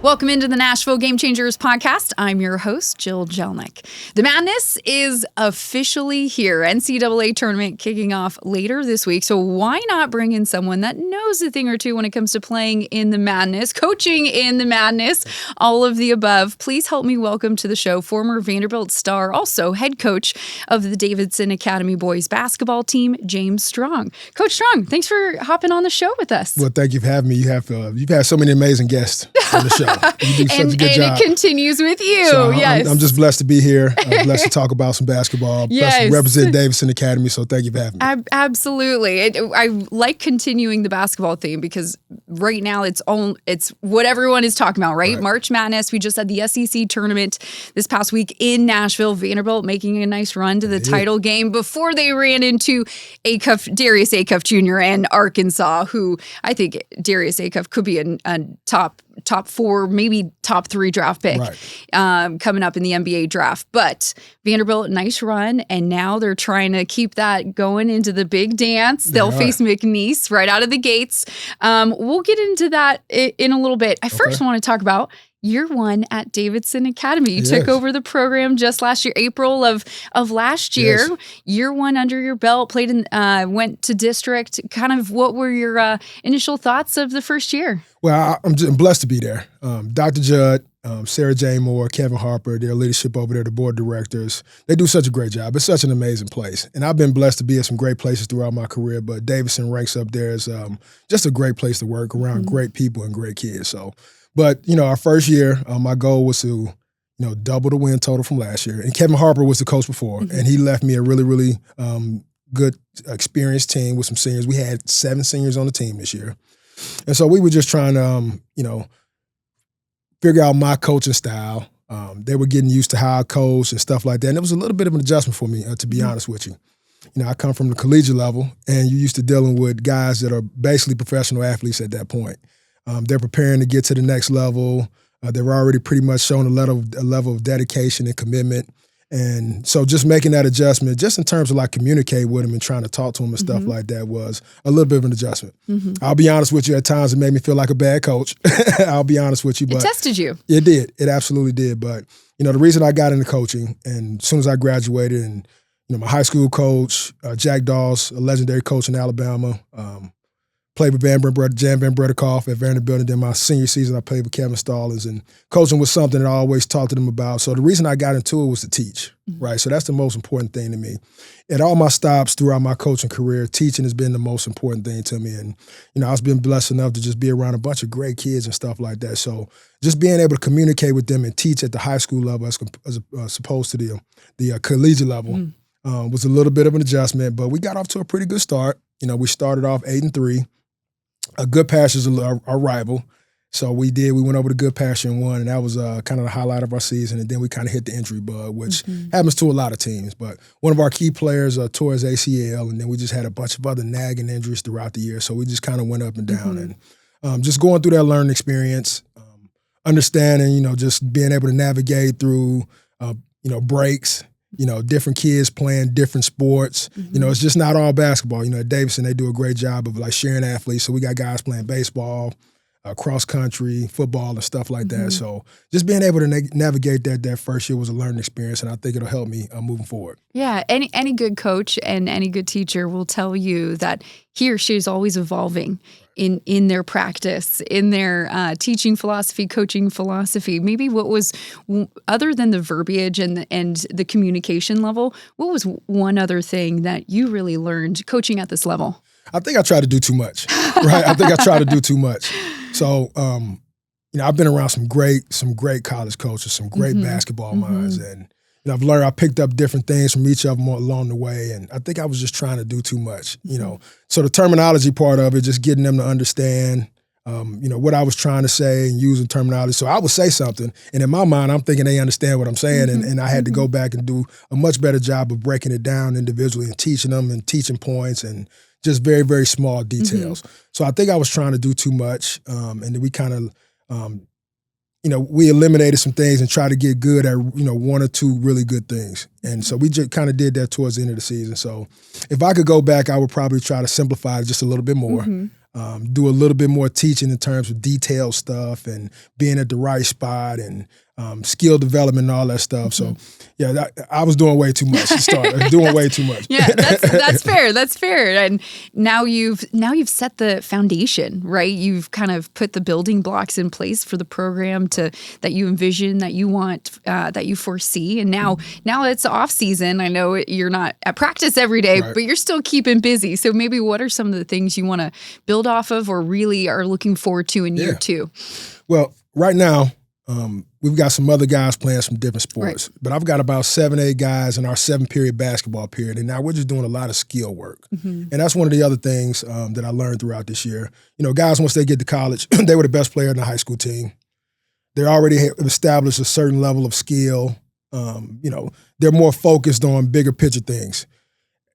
Welcome into the Nashville Game Changers podcast. I'm your host, Jill Jelnick. The madness is officially here. NCAA Tournament kicking off later this week. So why not bring in someone that knows a thing or two when it comes to playing in the madness, coaching in the madness, all of the above. Please help me welcome to the show former Vanderbilt star, also head coach of the Davidson Academy Boys Basketball team, James Strong. Coach Strong, thanks for hopping on the show with us. Well, thank you for having me. You've had so many amazing guests on the show. You do such a good job. It continues with you. So yes. I'm just blessed to be here. I'm blessed to talk about some basketball. Yes. Blessed to represent Davidson Academy. So thank you for having me. Absolutely. I like continuing the basketball theme because right now it's what everyone is talking about, right? March Madness. We just had the SEC tournament this past week in Nashville. Vanderbilt making a nice run to the title game before they ran into Darius Acuff Jr. and Arkansas, who I think Darius Acuff could be a top 4, maybe top 3 draft pick coming up in the NBA draft. But Vanderbilt, nice run, and now they're trying to keep that going into the big dance. They'll face McNeese right out of the gates. We'll get into that in a little bit. I first want to talk about year 1 at Davidson Academy. You took over the program just last year, April of last year. Yes. Year 1 under your belt, played in, went to district. Kind of what were your initial thoughts of the first year? Well, I'm blessed to be there. Dr. Judd, Sarah Jane Moore, Kevin Harper, their leadership over there, the board of directors, they do such a great job. It's such an amazing place. And I've been blessed to be at some great places throughout my career, but Davidson ranks up there as just a great place to work around great people and great kids. But, our first year, my goal was to, double the win total from last year. And Kevin Harper was the coach before, and he left me a really, really good, experienced team with some seniors. We had 7 seniors on the team this year. And so we were just trying to, figure out my coaching style. They were getting used to how I coach and stuff like that. And it was a little bit of an adjustment for me, to be honest with you. I come from the collegiate level, and you're used to dealing with guys that are basically professional athletes at that point. They're preparing to get to the next level. They've already pretty much shown a level of dedication and commitment. And so just making that adjustment, just in terms of like communicate with them and trying to talk to them and stuff like that was a little bit of an adjustment. I'll be honest with you, at times it made me feel like a bad coach. I'll be honest with you. But it tested you. It did. It absolutely did. But, the reason I got into coaching, and as soon as I graduated, and, my high school coach, Jack Dawes, a legendary coach in Alabama, played with Jan Van Bredikoff at Vanderbilt, and then my senior season I played with Kevin Stallings, and coaching was something that I always talked to them about. So the reason I got into it was to teach, right? So that's the most important thing to me. At all my stops throughout my coaching career, teaching has been the most important thing to me. And, I've been blessed enough to just be around a bunch of great kids and stuff like that. So just being able to communicate with them and teach at the high school level as opposed to the collegiate level was a little bit of an adjustment, but we got off to a pretty good start. We started off 8-3. Good Pasture is our rival. So we went over to Good Pasture and won, and that was kind of the highlight of our season. And then we kind of hit the injury bug, which happens to a lot of teams. But one of our key players tore his ACL, and then we just had a bunch of other nagging injuries throughout the year. So we just kind of went up and down. And just going through that learning experience, understanding, just being able to navigate through, breaks, different kids playing different sports. It's just not all basketball. At Davidson, they do a great job of like sharing athletes. So we got guys playing baseball, cross country, football, and stuff like that. So just being able to navigate that first year was a learning experience, and I think it'll help me moving forward. Yeah, any good coach and any good teacher will tell you that he or she is always evolving in their practice, in their teaching philosophy, coaching philosophy. Maybe what was, other than the verbiage and the communication level, what was one other thing that you really learned coaching at this level? I think I try to do too much, right? I think I try to do too much. So, I've been around some great college coaches, some great basketball minds, and I picked up different things from each of them along the way, and I think I was just trying to do too much, So the terminology part of it, just getting them to understand, what I was trying to say and using terminology. So I would say something, and in my mind, I'm thinking they understand what I'm saying, and I had to go back and do a much better job of breaking it down individually and teaching them and teaching points and just very, very small details. So I think I was trying to do too much, and then we kind of, we eliminated some things and tried to get good at, 1 or 2 really good things. And so we just kind of did that towards the end of the season. So if I could go back, I would probably try to simplify it just a little bit more. do a little bit more teaching in terms of detailed stuff and being at the right spot and skill development and all that stuff. So, yeah, I was doing way too much to start. I was doing way too much. Yeah, that's fair. That's fair. And now you've set the foundation, right? You've kind of put the building blocks in place for the program that you envision, that you want, that you foresee. And now it's off season. I know you're not at practice every day, right, but you're still keeping busy. So maybe what are some of the things you want to build off of or really are looking forward to in year two? Well, right now, we've got some other guys playing some different sports, right, but I've got about 7, 8 guys in our 7-period basketball period, and now we're just doing a lot of skill work. And that's one of the other things that I learned throughout this year. You know, guys, once they get to college, they were the best player in the high school team. They already have established a certain level of skill. You know, they're more focused on bigger picture things.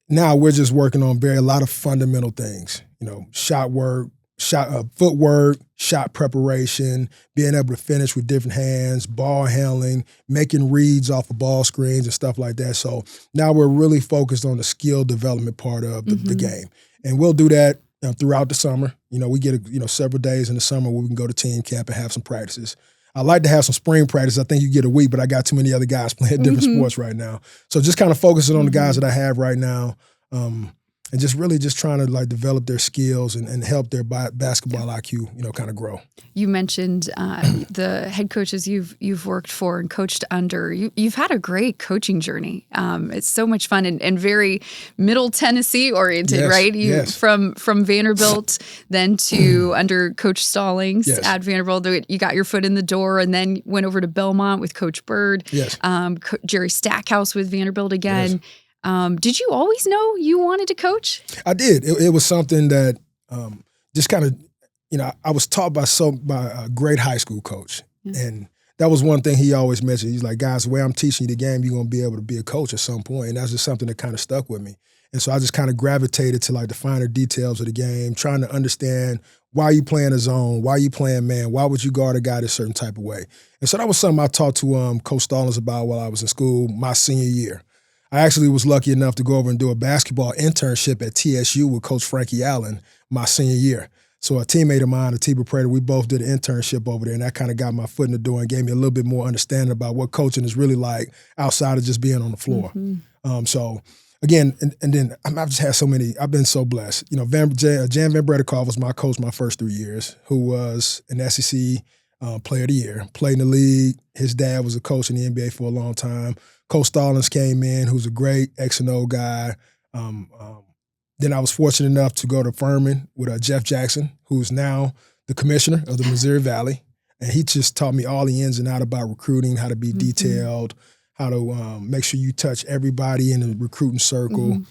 Now we're just working on a lot of fundamental things, you know, shot work, footwork, shot preparation, being able to finish with different hands, ball handling, making reads off of ball screens and stuff like that. So now we're really focused on the skill development part of the game. And we'll do that throughout the summer. You know, we get several days in the summer where we can go to team camp and have some practices. I like to have some spring practice. I think you get a week, but I got too many other guys playing different sports right now. So just kind of focusing on the guys that I have right now. And just really just trying to like develop their skills and help their basketball IQ, you know, kind of grow. You mentioned the head coaches you've worked for and coached under. You've had a great coaching journey. It's so much fun and very Middle Tennessee oriented, right? From Vanderbilt, then to under Coach Stallings at Vanderbilt. You got your foot in the door and then went over to Belmont with Coach Bird. Jerry Stackhouse with Vanderbilt again. Did you always know you wanted to coach? I did. It was something that just kind of, you know, I was taught by a great high school coach. And that was one thing he always mentioned. He's like, guys, the way I'm teaching you the game, you're going to be able to be a coach at some point. And that's just something that kind of stuck with me. And so I just kind of gravitated to like the finer details of the game, trying to understand why you playing a zone, why you playing man, why would you guard a guy a certain type of way. And so that was something I talked to Coach Stallings about while I was in school my senior year. I actually was lucky enough to go over and do a basketball internship at TSU with Coach Frankie Allen my senior year. So a teammate of mine, Atiba Prater, we both did an internship over there, and that kind of got my foot in the door and gave me a little bit more understanding about what coaching is really like outside of just being on the floor. So again, and then I've just had so many. I've been so blessed. You know, Jan Van Bredekov was my coach my first 3 years, who was an SEC Player of the Year, played in the league. His dad was a coach in the NBA for a long time. Coach Stallings came in, who's a great X and O guy. Then I was fortunate enough to go to Furman with Jeff Jackson, who's now the commissioner of the Missouri Valley. And he just taught me all the ins and outs about recruiting, how to be detailed, how to make sure you touch everybody in the recruiting circle.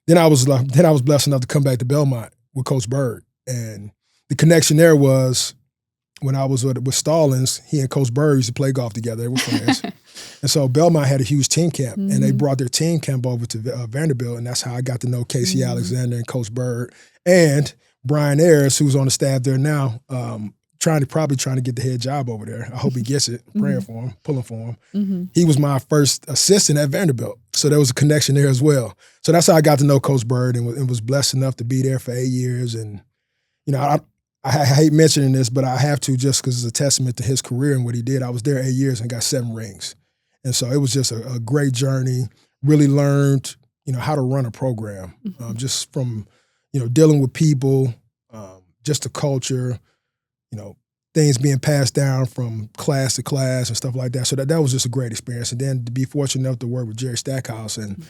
Then I was blessed enough to come back to Belmont with Coach Bird. And the connection there was when I was with Stallings, he and Coach Bird used to play golf together. They were friends. And so Belmont had a huge team camp, and they brought their team camp over to Vanderbilt, and that's how I got to know Casey Alexander and Coach Bird and Brian Ayers, who's on the staff there now, trying to get the head job over there. I hope he gets it. Praying for him, pulling for him. He was my first assistant at Vanderbilt, so there was a connection there as well. So that's how I got to know Coach Bird and was blessed enough to be there for 8 years. And you know, I hate mentioning this, but I have to just because it's a testament to his career and what he did. I was there 8 years and got 7 rings. And so it was just a great journey, really learned, you know, how to run a program, just from, you know, dealing with people, just the culture, you know, things being passed down from class to class and stuff like that. So that was just a great experience. And then to be fortunate enough to work with Jerry Stackhouse and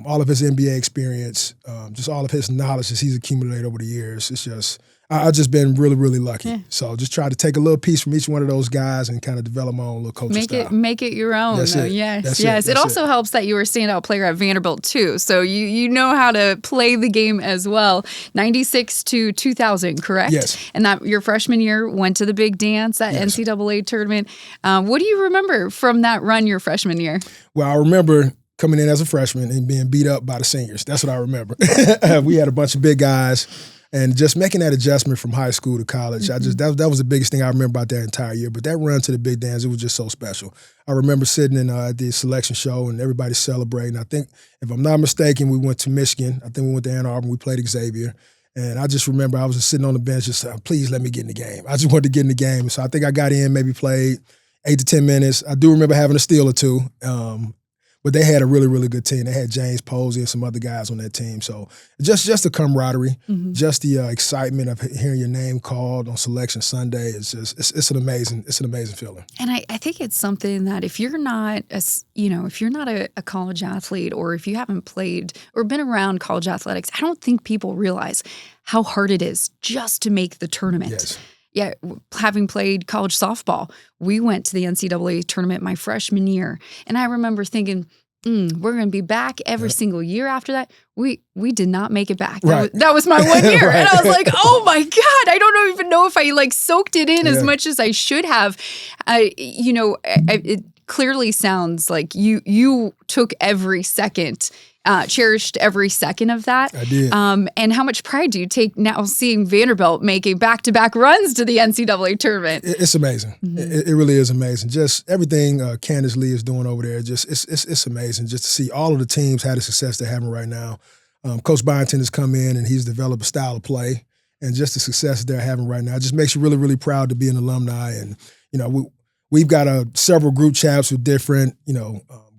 all of his NBA experience, just all of his knowledge that he's accumulated over the years. It's just, I've just been really, really lucky. So just try to take a little piece from each one of those guys and kind of develop my own little coaching style. Make it your own. That's it. Yes. It also helps that you were a standout player at Vanderbilt too. So you know how to play the game as well. 96 to 2000, correct? Yes. And that your freshman year went to the big dance, that NCAA tournament. What do you remember from that run your freshman year? Well, I remember coming in as a freshman and being beat up by the seniors. That's what I remember. We had a bunch of big guys. And just making that adjustment from high school to college, that was the biggest thing I remember about that entire year. But that run to the big dance, it was just so special. I remember sitting in the selection show and everybody celebrating. I think, if I'm not mistaken, we went to Michigan. I think we went to Ann Arbor. We played Xavier. And I just remember I was just sitting on the bench just saying, please let me get in the game. I just wanted to get in the game. So I think I got in, maybe played 8 to 10 minutes. I do remember having a steal or two. But they had a really, really good team. They had James Posey and some other guys on that team. So just the camaraderie, just the excitement of hearing your name called on Selection Sunday is just it's an amazing feeling. And I think it's something that if you're not a college athlete, or if you haven't played or been around college athletics, I don't think people realize how hard it is just to make the tournament. Yes. Yeah, having played college softball, we went to the NCAA tournament my freshman year. And I remember thinking, we're going to be back every single year after that. We did not make it back. That was my 1 year. And I was like, oh my God, I don't even know if I soaked it in as much as I should have. It clearly sounds like you took every second, cherished every second of that. I did. And how much pride do you take now seeing Vanderbilt making back-to-back runs to the NCAA tournament? It's amazing. It really is amazing. Just everything Candace Lee is doing over there, just it's amazing just to see all of the teams have the success they're having right now. Coach Byington has come in and he's developed a style of play, and just the success they're having right now just makes you really, really proud to be an alumni. And, we've got several group chats with different,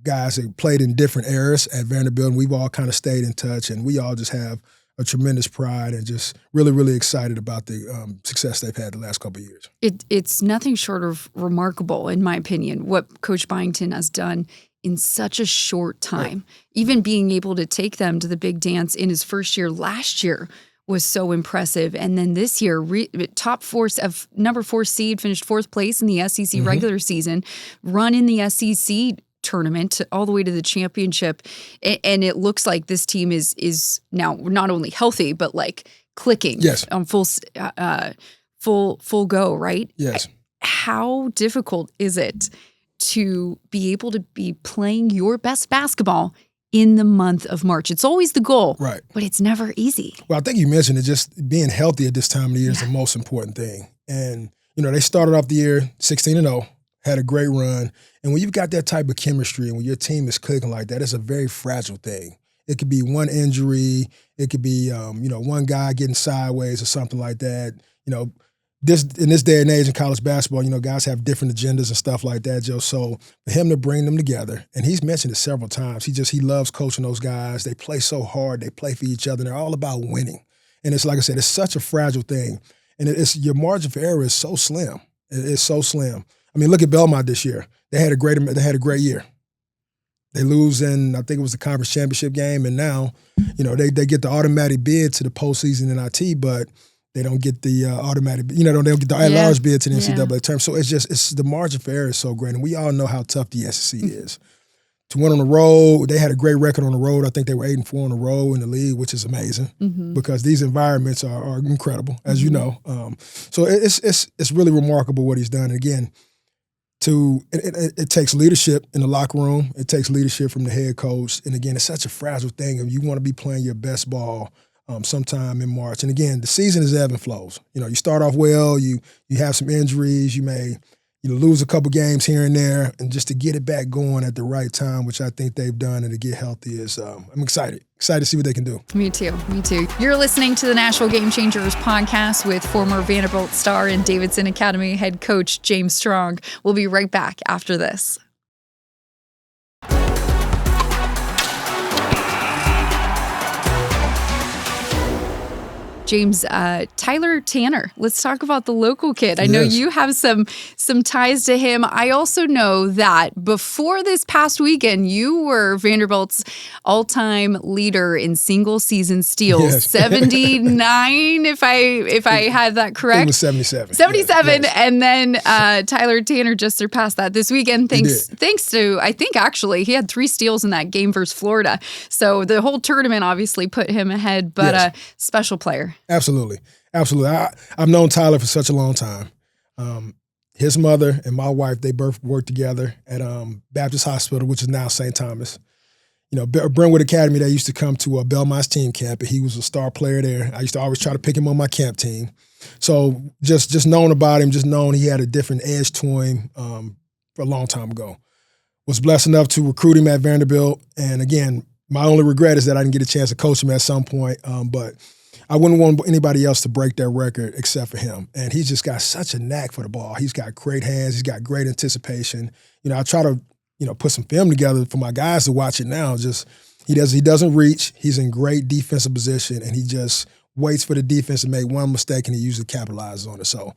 guys that played in different eras at Vanderbilt, and we've all kind of stayed in touch, and we all just have a tremendous pride and just really, really excited about the success they've had the last couple of years. It's nothing short of remarkable, in my opinion, what Coach Byington has done in such a short time. Even being able to take them to the big dance in his first year last year was so impressive. And then this year, number 4 seed, finished 4th place in the SEC regular season, run in the SEC tournament all the way to the championship. And it looks like this team is now not only healthy, but clicking on full go, right? Yes. How difficult is it to be able to be playing your best basketball in the month of March? It's always the goal, right? But it's never easy. Well, I think you mentioned it, just being healthy at this time of the year is the most important thing. And, they started off the year 16-0, had a great run. And when you've got that type of chemistry and when your team is clicking like that, it's a very fragile thing. It could be one injury. It could be, one guy getting sideways or something like that. In this day and age in college basketball, guys have different agendas and stuff like that, Joe. So for him to bring them together, and he's mentioned it several times, he loves coaching those guys. They play so hard. They play for each other. And they're all about winning. And it's like I said, it's such a fragile thing. And your margin for error is so slim. It's so slim. I mean, look at Belmont this year. They had a great year. They lose in, I think it was the conference championship game, and now, they get the automatic bid to the postseason in IT, but they don't get the automatic, they don't get the at-large bid to the NCAA tournament. So it's the margin for error is so great, and we all know how tough the SEC is. To win on the road, they had a great record on the road. I think they were 8-4 on the road in the league, which is amazing because these environments are incredible, as you know. So it's really remarkable what he's done. And again, it takes leadership in the locker room. It takes leadership from the head coach. And again, it's such a fragile thing. And you want to be playing your best ball sometime in March. And again, the season is ebb and flows. You start off well, you have some injuries, you may lose a couple games here and there, and just to get it back going at the right time, which I think they've done, and to get healthy is, I'm excited to see what they can do. Me too. You're listening to the Nashville Game Changers podcast with former Vanderbilt star and Davidson Academy head coach James Strong. We'll be right back after this. James, Tyler Tanner. Let's talk about the local kid. I know you have some ties to him. I also know that before this past weekend, you were Vanderbilt's all-time leader in single-season steals. 79, if I had that correct. It was 77. 77, yes. And then Tyler Tanner just surpassed that this weekend thanks to, I think actually, he had 3 steals in that game versus Florida. So the whole tournament obviously put him ahead, but a special player. Absolutely. I've known Tyler for such a long time. His mother and my wife, they both worked together at Baptist Hospital, which is now St. Thomas. Brentwood Academy, they used to come to Belmont's team camp, and he was a star player there. I used to always try to pick him on my camp team. So just knowing about him, just knowing he had a different edge to him for a long time ago. Was blessed enough to recruit him at Vanderbilt. And again, my only regret is that I didn't get a chance to coach him at some point. But I wouldn't want anybody else to break that record except for him. And he's just got such a knack for the ball. He's got great hands. He's got great anticipation. I try to, put some film together for my guys to watch it now. He doesn't reach. He's in great defensive position, and he just waits for the defense to make one mistake, and he usually capitalizes on it. So,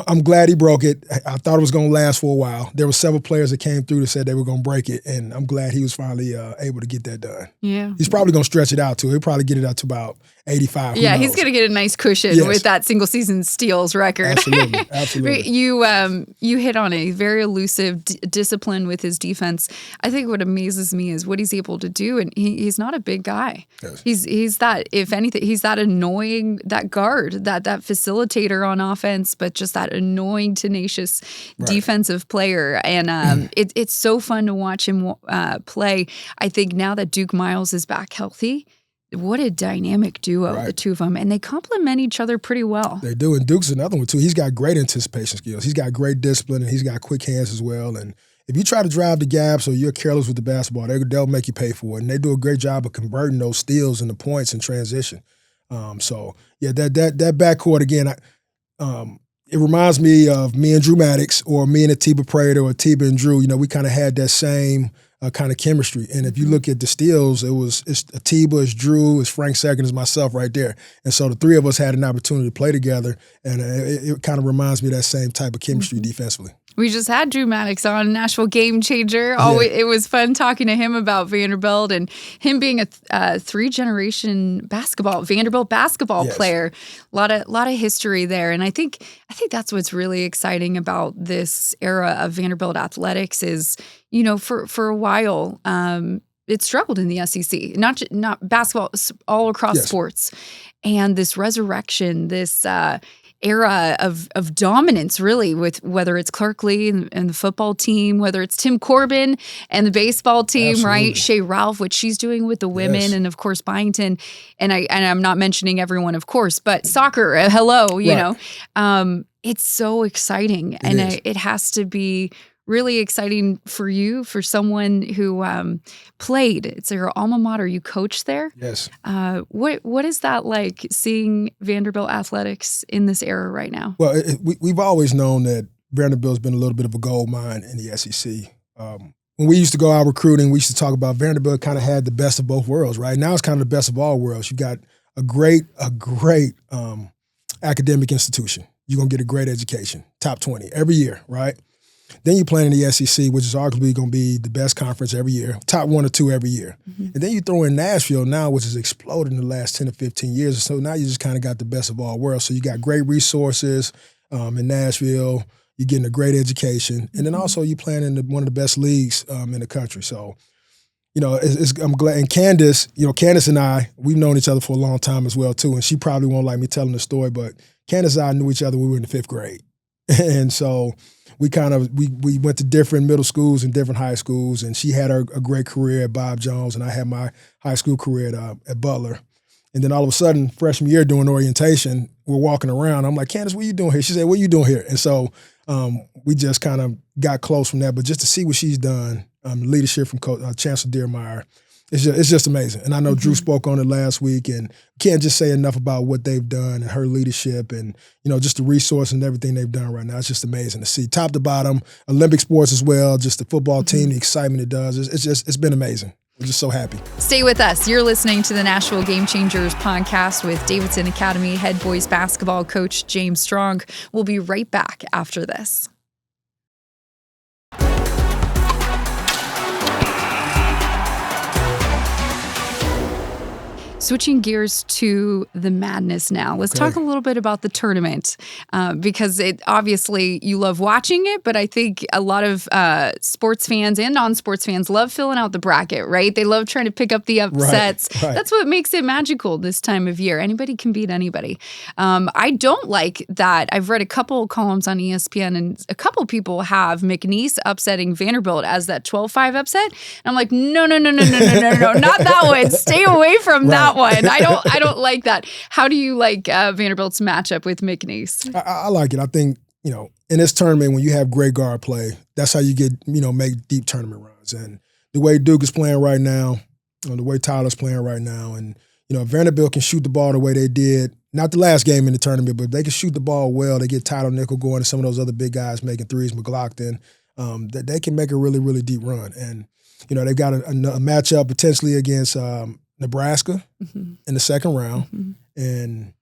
I'm glad he broke it. I thought it was going to last for a while. There were several players that came through that said they were going to break it, and I'm glad he was finally able to get that done. Yeah. He's probably going to stretch it out, too. He'll probably get it out to about 85. Yeah, he's going to get a nice cushion with that single-season steals record. Absolutely. You hit on a very elusive discipline with his defense. I think what amazes me is what he's able to do, and he's not a big guy. Yes. He's that, if anything, he's that annoying, that guard, that facilitator on offense, but just that annoying, tenacious defensive player. And it's so fun to watch him play. I think now that Duke Miles is back healthy, what a dynamic duo, the two of them. And they complement each other pretty well. They do. And Duke's another one, too. He's got great anticipation skills. He's got great discipline, and he's got quick hands as well. And if you try to drive the gaps or you're careless with the basketball, they'll make you pay for it. And they do a great job of converting those steals into points in transition. That backcourt, again, it reminds me of me and Drew Maddox, or me and Atiba Prater, or Atiba and Drew. We kind of had that same kind of chemistry. And if you look at the steals, it's Atiba, it's Drew, it's Frank Second, it's myself right there. And so the three of us had an opportunity to play together, and it kind of reminds me of that same type of chemistry defensively. We just had Drew Maddox on, Nashville Game Changer. It was fun talking to him about Vanderbilt and him being a three-generation Vanderbilt basketball player. A lot of history there, and I think that's what's really exciting about this era of Vanderbilt athletics is, for a while, it struggled in the SEC, not basketball, all across sports, and this resurrection, this era of dominance, really, with whether it's Clark Lee and the football team, whether it's Tim Corbin and the baseball team, Absolutely. right? Shay Ralph, what she's doing with the women, and of course Byington, and I'm not mentioning everyone, of course, but soccer, hello, you know, it's so exciting, and it has to be really exciting for you, for someone who played. It's your alma mater. You coach there. Yes. What is that like, seeing Vanderbilt athletics in this era right now? Well, we've always known that Vanderbilt's been a little bit of a gold mine in the SEC. When we used to go out recruiting, we used to talk about Vanderbilt kind of had the best of both worlds, right? Now it's kind of the best of all worlds. You got a great academic institution. You're going to get a great education, top 20 every year, right? Then you play in the SEC, which is arguably going to be the best conference every year, top 1 or 2 every year. Mm-hmm. And then you throw in Nashville now, which has exploded in the last 10 or 15 years. So now you just kind of got the best of all worlds. So you got great resources in Nashville. You're getting a great education. And then also you playing in one of the best leagues in the country. So, I'm glad. And Candace and I, we've known each other for a long time as well, too. And she probably won't like me telling the story, but Candace and I knew each other when we were in the 5th grade. And so we went to different middle schools and different high schools, and she had a great career at Bob Jones, and I had my high school career at Butler. And then all of a sudden, freshman year doing orientation, we're walking around. I'm like, Candace, what are you doing here? She said, what are you doing here? And so we just kind of got close from that. But just to see what she's done, leadership from Chancellor Dearmeyer, it's just amazing. And I know Drew spoke on it last week, and can't just say enough about what they've done and her leadership and, just the resource and everything they've done right now. It's just amazing to see top to bottom, Olympic sports as well, just the football team, the excitement it does. It's been amazing. We're just so happy. Stay with us. You're listening to the Nashville Game Changers podcast with Davidson Academy head boys basketball coach James Strong. We'll be right back after this. Switching gears to the madness now. Let's talk a little bit about the tournament because obviously you love watching it, but I think a lot of sports fans and non-sports fans love filling out the bracket, right? They love trying to pick up the upsets. Right. That's what makes it magical this time of year. Anybody can beat anybody. I don't like that. I've read a couple columns on ESPN, and a couple people have McNeese upsetting Vanderbilt as that 12-5 upset. And I'm like, no, not that one. Stay away from that one. I don't like that. How do you like Vanderbilt's matchup with McNeese? I like it. I think, in this tournament, when you have great guard play, that's how you get, make deep tournament runs. And the way Duke is playing right now, the way Tyler's playing right now, and, if Vanderbilt can shoot the ball the way they did, not the last game in the tournament, but they can shoot the ball well. They get Tyler Nickel going and some of those other big guys making threes, McLaughlin, that they can make a really, really deep run. And, they've got a matchup potentially against Nebraska in the second round. And,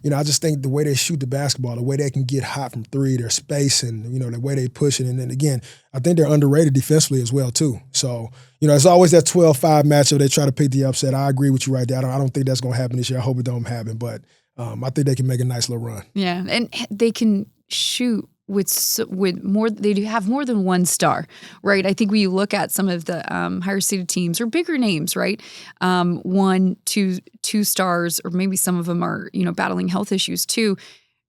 I just think the way they shoot the basketball, the way they can get hot from three, their space and, the way they push it. And then again, I think they're underrated defensively as well too. So, it's always that 12-5 matchup. They try to pick the upset. I agree with you right there. I don't think that's going to happen this year. I hope it don't happen. But I think they can make a nice little run. Yeah, and they can shoot with more. They do have more than one star, right? I think when you look at some of the higher seeded teams or bigger names, right? 1, 2 stars, or maybe some of them are battling health issues too.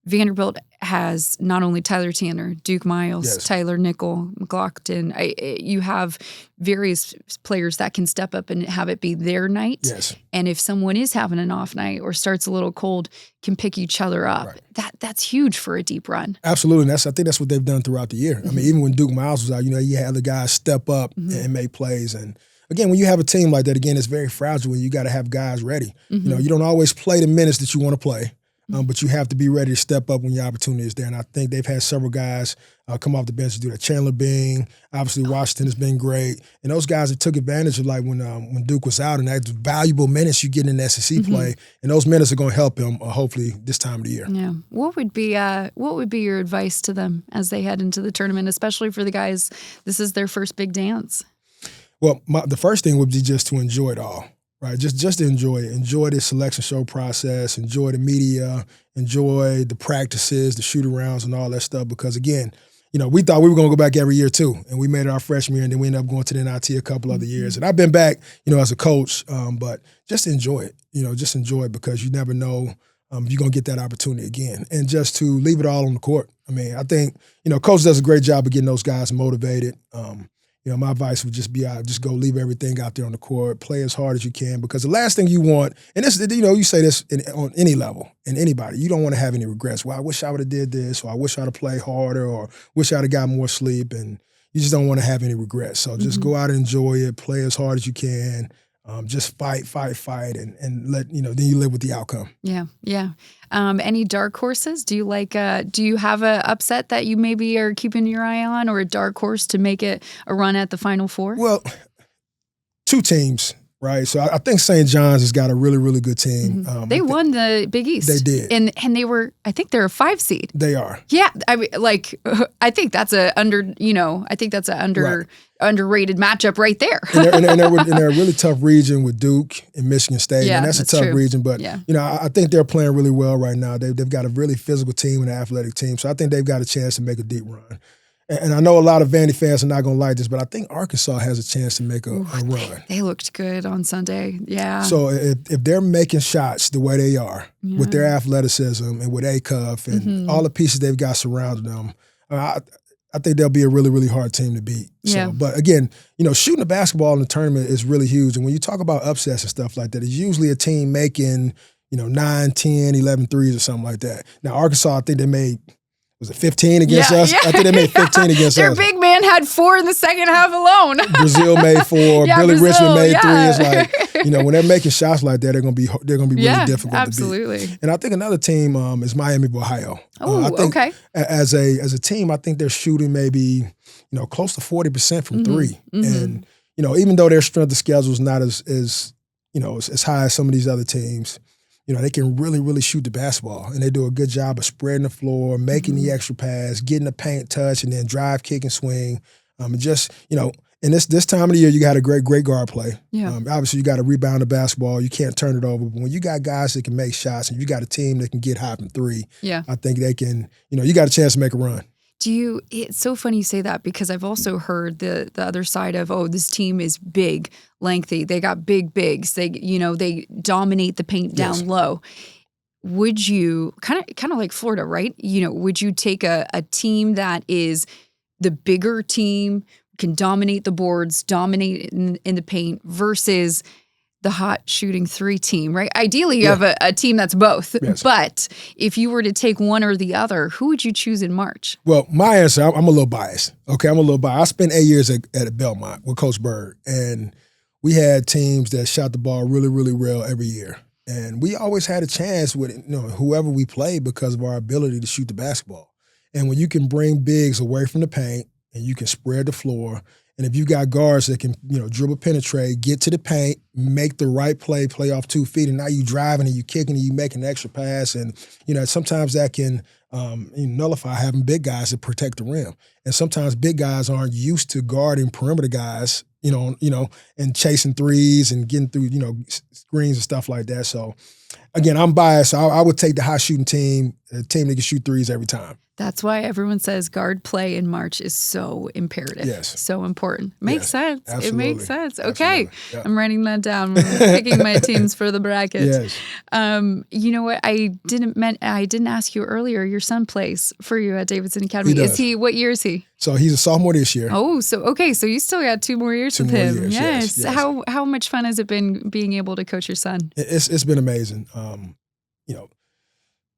Vanderbilt has not only Tyler Tanner, Duke Miles, yes. Tyler Nickel, McLaughlin. You have various players that can step up and have it be their night. Yes. And if someone is having an off night or starts a little cold, can pick each other up. Right. That's huge for a deep run. Absolutely. And I think that's what they've done throughout the year. I mean, even when Duke Miles was out, you had other guys step up and make plays. And again, when you have a team like that, again, it's very fragile and you got to have guys ready. You don't always play the minutes that you want to play. But you have to be ready to step up when your opportunity is there. And I think they've had several guys come off the bench to do that. Chandler Bing, obviously Washington has been great. And those guys that took advantage of when Duke was out and that valuable minutes you get in the SEC play. And those minutes are going to help him hopefully this time of the year. Yeah. What would be your advice to them as they head into the tournament, especially for the guys, this is their first big dance? Well, the first thing would be just to enjoy it all. Right, just enjoy it. Enjoy the selection show process. Enjoy the media. Enjoy the practices, the shoot-arounds, and all that stuff. Because again, we thought we were going to go back every year too, and we made it our freshman year, and then we ended up going to the NIT a couple other years. And I've been back, as a coach, but just enjoy it. Just enjoy it because you never know if you're going to get that opportunity again. And just to leave it all on the court. I mean, I think coach does a great job of getting those guys motivated. My advice would just be just go leave everything out there on the court, play as hard as you can, because the last thing you want, and this, you say this on any level, in anybody, you don't want to have any regrets. Well, I wish I would have did this, or I wish I'd have played harder, or wish I'd have got more sleep, and you just don't want to have any regrets. So just go out and enjoy it, play as hard as you can, just fight, and let then you live with the outcome. Yeah. Any dark horses? Do you have a upset that you maybe are keeping your eye on, or a dark horse to make it a run at the Final Four? Well, 2 teams. Right, so I think St. John's has got a really, really good team. They won the Big East. They did, and they were. I think they're a 5 seed. They are. Yeah, I think that's underrated matchup right there. and they're a really tough region with Duke and Michigan State, and that's a tough region. But I think they're playing really well right now. They've got a really physical team and an athletic team, so I think they've got a chance to make a deep run. And I know a lot of Vandy fans are not going to like this, but I think Arkansas has a chance to make a run. They looked good on Sunday, yeah. So if they're making shots the way they are, with their athleticism and with A-Cuff and all the pieces they've got surrounding them, I think they'll be a really, really hard team to beat. So, but again, shooting the basketball in the tournament is really huge. And when you talk about upsets and stuff like that, it's usually a team making, 9, 10, 11 threes or something like that. Now, Arkansas, I think they made – was it 15 against us? I think they made 15 against Their us. Their big man had 4 in the second half alone. Brazil made 4. Billy Richmond made 3. It's like, when they're making shots like that, they're gonna be really difficult absolutely. to beat. And I think another team is Miami of Ohio. Oh, okay. As a team, I think they're shooting maybe close to 40% from 3. And even though their strength of schedule is not as high as some of these other teams, they can really, really shoot the basketball, and they do a good job of spreading the floor, making the extra pass, getting the paint touch, and then drive, kick, and swing. And just, in this time of the year, you got a great guard play. Yeah. Obviously, you got to rebound the basketball. You can't turn it over. But when you got guys that can make shots and you got a team that can get hot from 3, I think they can, you got a chance to make a run. It's so funny you say that, because I've also heard the other side of, this team is big, lengthy. They got big bigs. They dominate the paint down low. Would you kind of like Florida, right? Would you take a team that is the bigger team, can dominate the boards, dominate in the paint, versus the hot shooting 3 team, right? Ideally, you have a team that's both. Yes. But if you were to take one or the other, who would you choose in March? Well, my answer, I'm a little biased. Okay, I'm a little biased. I spent 8 years at Belmont with Coach Bird, and we had teams that shot the ball really, really well every year. And we always had a chance with whoever we played because of our ability to shoot the basketball. And when you can bring bigs away from the paint and you can spread the floor, and if you got guards that can, dribble, penetrate, get to the paint, make the right play off 2 feet, and now you driving and you kicking and you making an extra pass, and sometimes that can nullify having big guys that protect the rim. And sometimes big guys aren't used to guarding perimeter guys, and chasing threes and getting through, screens and stuff like that. So, again, I'm biased. I would take the high shooting team, a team that can shoot threes every time. That's why everyone says guard play in March is so imperative. Yes. So important. Makes sense. Absolutely. It makes sense. Okay. Yeah. I'm writing that down. I'm picking my teams for the bracket. Yes. You know what? I didn't ask you earlier. Your son plays for you at Davidson Academy. He does. What year is he? So he's a sophomore this year. Oh, so okay. So you still got 2 more years with him. Years, yes. How much fun has it been being able to coach your son? It's been amazing.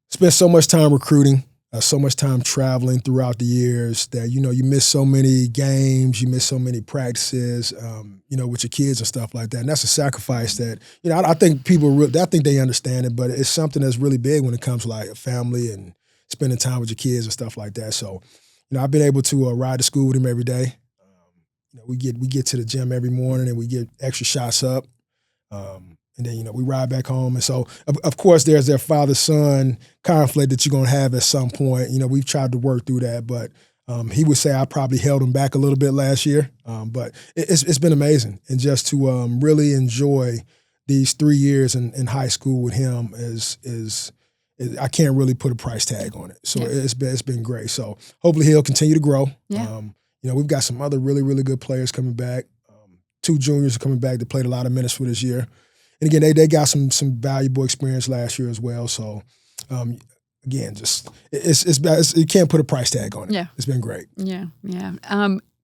Spent so much time recruiting. So much time traveling throughout the years that, you miss so many games, you miss so many practices, with your kids and stuff like that. And that's a sacrifice that, I think I think they understand it, but it's something that's really big when it comes to like a family and spending time with your kids and stuff like that. So, I've been able to ride to school with him every day. We get to the gym every morning and we get extra shots up. And then, we ride back home. And so, of course, there's their father-son conflict that you're going to have at some point. We've tried to work through that. But he would say I probably held him back a little bit last year. But it's been amazing. And just to really enjoy these 3 years in high school with him is I can't really put a price tag on it. So it's been great. So hopefully he'll continue to grow. Yeah. We've got some other really, really good players coming back. 2 juniors are coming back that played a lot of minutes for this year. And again, they got some valuable experience last year as well. So, again, just it's you can't put a price tag on it. Yeah. It's been great. Yeah.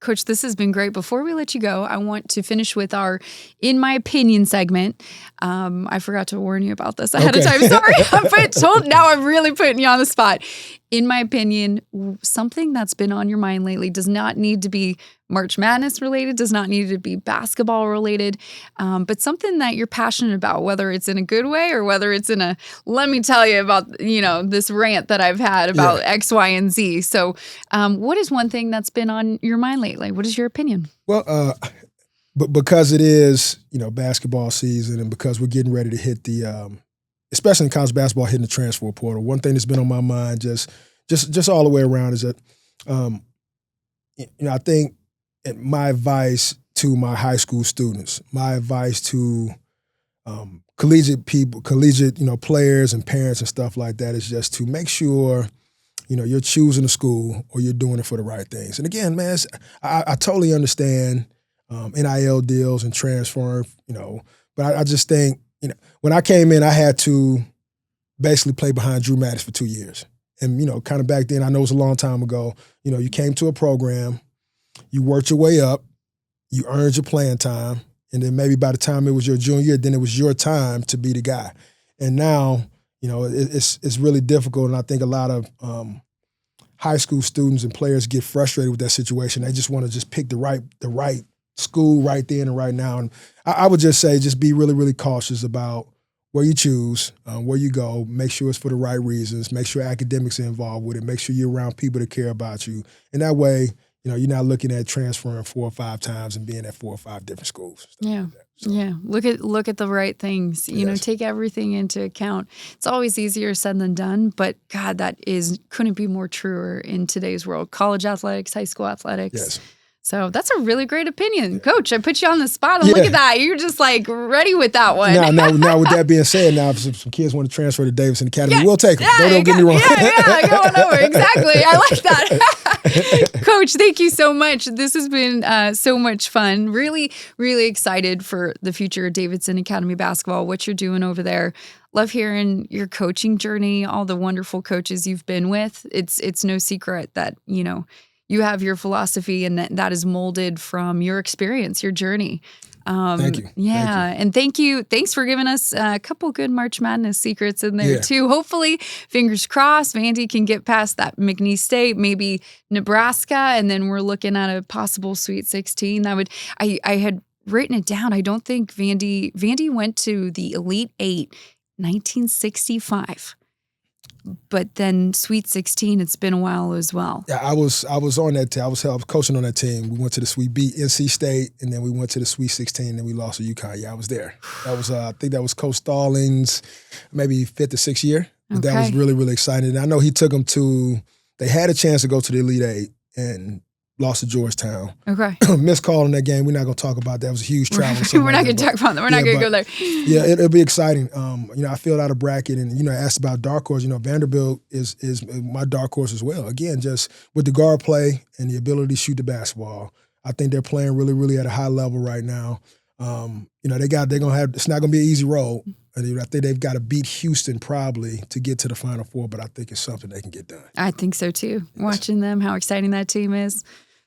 Coach, this has been great. Before we let you go, I want to finish with our In My Opinion segment. I forgot to warn you about this ahead of time. Sorry. Now I'm really putting you on the spot. In my opinion, something that's been on your mind lately does not need to be March Madness related, does not need to be basketball related, but something that you're passionate about, whether it's in a good way or whether it's in a, let me tell you about, this rant that I've had about X, Y, and Z. So what is one thing that's been on your mind lately? What is your opinion? Well, but because it is, basketball season and because we're getting ready to hit the, especially in college basketball, hitting the transfer portal, one thing that's been on my mind just all the way around is that, I think my advice to my high school students, my advice to collegiate people, players and parents and stuff like that is just to make sure, you're choosing a school or you're doing it for the right things. And again, man, I totally understand NIL deals and transfer, but I just think, when I came in, I had to basically play behind Drew Mattis for 2 years. And, kind of back then, I know it was a long time ago, you came to a program, you worked your way up, you earned your playing time, and then maybe by the time it was your junior year, then it was your time to be the guy. And now, it's really difficult, and I think a lot of high school students and players get frustrated with that situation. They just want to just pick the right school right then and right now. And I would just say just be really, really cautious about where you choose, where you go. Make sure it's for the right reasons. Make sure academics are involved with it. Make sure you're around people that care about you. And that way, you're not looking at transferring 4 or 5 times and being at 4 or 5 different schools. Yeah. So. Yeah. Look at the right things. Take everything into account. It's always easier said than done, but God, couldn't be more truer in today's world. College athletics, high school athletics. Yes. So that's a really great opinion. Coach, I put you on the spot and look at that. You're just like ready with that one. Now with that being said, now if some kids want to transfer to Davidson Academy, we'll take them. Don't get me wrong. Go on over. Exactly. I like that. Coach, thank you so much. This has been so much fun. Really, really excited for the future of Davidson Academy basketball, what you're doing over there. Love hearing your coaching journey, all the wonderful coaches you've been with. It's no secret that, you have your philosophy and that is molded from your experience, your journey. Thank you. Yeah. Thank you. And thank you. Thanks for giving us a couple good March Madness secrets in there too. Hopefully, fingers crossed, Vandy can get past that McNeese State, maybe Nebraska, and then we're looking at a possible Sweet 16. I had written it down. I don't think Vandy went to the Elite 8 1965. But then Sweet 16, it's been a while as well. Yeah, I was on that team. I was coaching on that team. We went to we beat NC State, and then we went to the Sweet 16, and we lost to UConn. Yeah, I was there. That was I think that was Coach Stallings' maybe 5th or 6th year. But that was really, really exciting. And I know he took them they had a chance to go to the Elite Eight and lost to Georgetown. Okay. Missed call in that game. We're not going to talk about that. It was a huge travel. We're not going to talk about that. We're not going to go there. Yeah, it'll be exciting. I filled out a bracket and, asked about dark horse. Vanderbilt is my dark horse as well. Again, just with the guard play and the ability to shoot the basketball. I think they're playing really, really at a high level right now. They're going to have, it's not going to be an easy road. I think they've got to beat Houston probably to get to the Final Four, but I think it's something they can get done. I think so too. Yes. Watching them, how exciting that team is.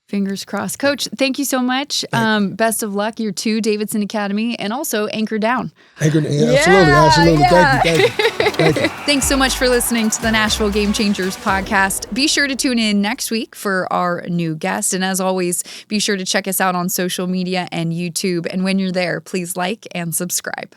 Fingers crossed. Coach, thank you so much. Best of luck. You're to Davidson Academy and also Anchor Down. Absolutely. Yeah. Thank you. Thanks so much for listening to the Nashville Game Changers podcast. Be sure to tune in next week for our new guest. And as always, be sure to check us out on social media and YouTube. And when you're there, please like and subscribe.